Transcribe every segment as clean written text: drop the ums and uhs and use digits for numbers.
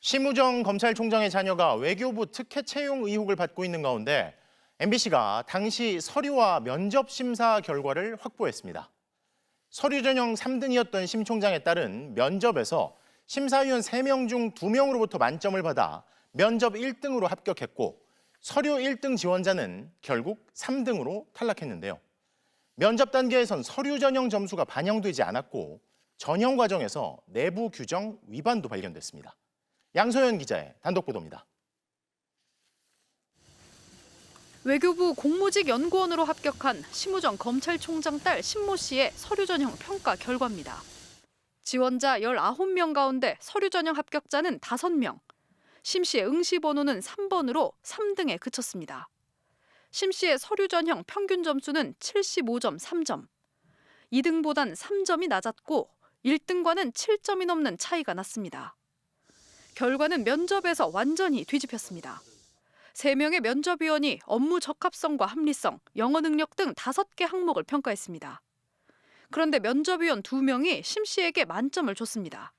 심우정 검찰총장의 자녀가 외교부 특혜 채용 의혹을 받고 있는 가운데 MBC가 당시 서류와 면접 심사 결과를 확보했습니다. 서류 전형 3등이었던 심 총장에 따른 면접에서 심사위원 3명 중 2명으로부터 만점을 받아 면접 1등으로 합격했고 서류 1등 지원자는 결국 3등으로 탈락했는데요. 면접 단계에선 서류 전형 점수가 반영되지 않았고 전형 과정에서 내부 규정 위반도 발견됐습니다. 양소연 기자의 단독 보도입니다. 외교부 공무직 연구원으로 합격한 심우정 검찰총장 딸 심모 씨의 서류 전형 평가 결과입니다. 지원자 19명 가운데 서류 전형 합격자는 5명. 심 씨의 응시 번호는 3번으로 3등에 그쳤습니다. 심 씨의 서류 전형 평균 점수는 75.3점. 2등보단 3점이 낮았고 1등과는 7점이 넘는 차이가 났습니다. 결과는 면접에서 완전히 뒤집혔습니다. 3명의 면접위원이 업무 적합성과 합리성, 영어 능력 등 5개 항목을 평가했습니다. 그런데 면접위원 2명이 심 씨에게 만점을 줬습니다.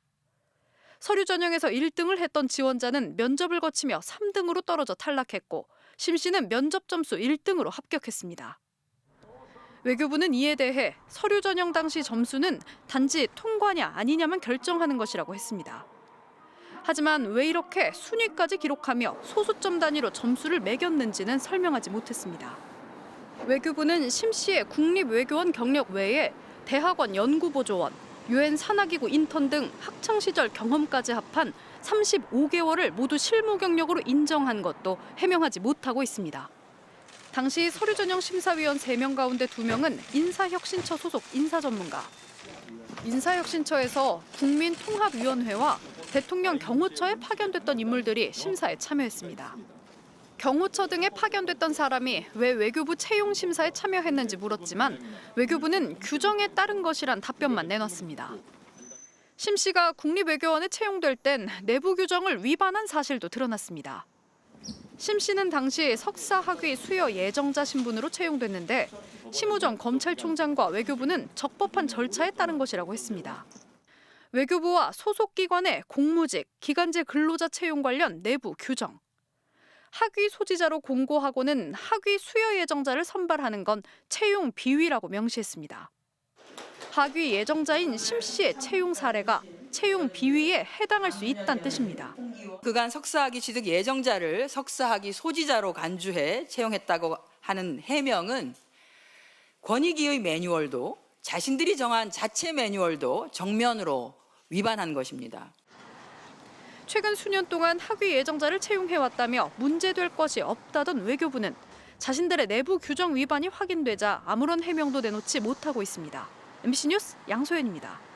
서류 전형에서 1등을 했던 지원자는 면접을 거치며 3등으로 떨어져 탈락했고 심 씨는 면접 점수 1등으로 합격했습니다. 외교부는 이에 대해 서류 전형 당시 점수는 단지 통과냐 아니냐만 결정하는 것이라고 했습니다. 하지만 왜 이렇게 순위까지 기록하며 소수점 단위로 점수를 매겼는지는 설명하지 못했습니다. 외교부는 심 씨의 국립외교원 경력 외에 대학원 연구보조원, 유엔 산하기구 인턴 등 학창시절 경험까지 합한 35개월을 모두 실무 경력으로 인정한 것도 해명하지 못하고 있습니다. 당시 서류 전형 심사위원 3명 가운데 2명은 인사혁신처 소속 인사전문가. 인사혁신처에서 국민통합위원회와 대통령 경호처에 파견됐던 인물들이 심사에 참여했습니다. 경호처 등에 파견됐던 사람이 왜 외교부 채용 심사에 참여했는지 물었지만 외교부는 규정에 따른 것이란 답변만 내놨습니다. 심 씨가 국립외교원에 채용될 땐 내부 규정을 위반한 사실도 드러났습니다. 심 씨는 당시 석사 학위 수여 예정자 신분으로 채용됐는데 심우정 검찰총장과 외교부는 적법한 절차에 따른 것이라고 했습니다. 외교부와 소속 기관의 공무직, 기간제 근로자 채용 관련 내부 규정. 학위 소지자로 공고하고는 학위 수여 예정자를 선발하는 건 채용 비위라고 명시했습니다. 학위 예정자인 심 씨의 채용 사례가 채용 비위에 해당할 수 있다는 뜻입니다. 그간 석사학위 취득 예정자를 석사학위 소지자로 간주해 채용했다고 하는 해명은 권익위의 매뉴얼도 자신들이 정한 자체 매뉴얼도 정면으로 위반한 것입니다. 최근 수년 동안 학위 예정자를 채용해왔다며 문제될 것이 없다던 외교부는 자신들의 내부 규정 위반이 확인되자 아무런 해명도 내놓지 못하고 있습니다. MBC 뉴스 양소연입니다.